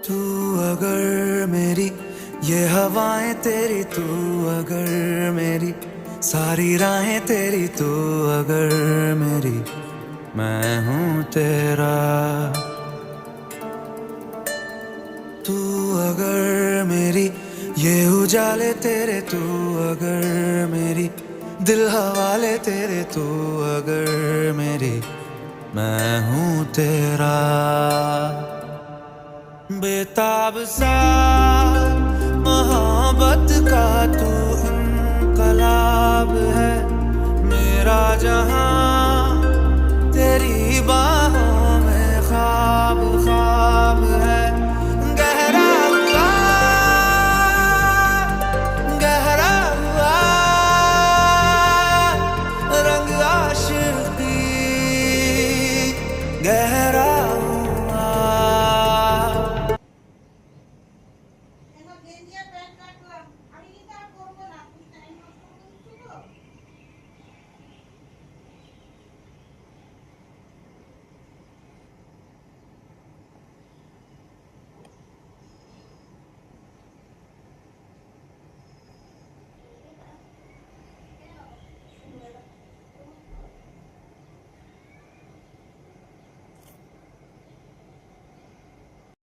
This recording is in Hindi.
तू अगर मेरी ये हवाएं तेरी, तू अगर मेरी सारी राहें तेरी, तू अगर मेरी मैं हूँ तेरा। तू अगर मेरी ये उजाले तेरे, तू अगर मेरी दिल हवाले तेरे, तू अगर मेरी मैं हूँ तेरा। बेताब सा मोहब्बत का तू इनकलाब है, मेरा जहां तेरी बात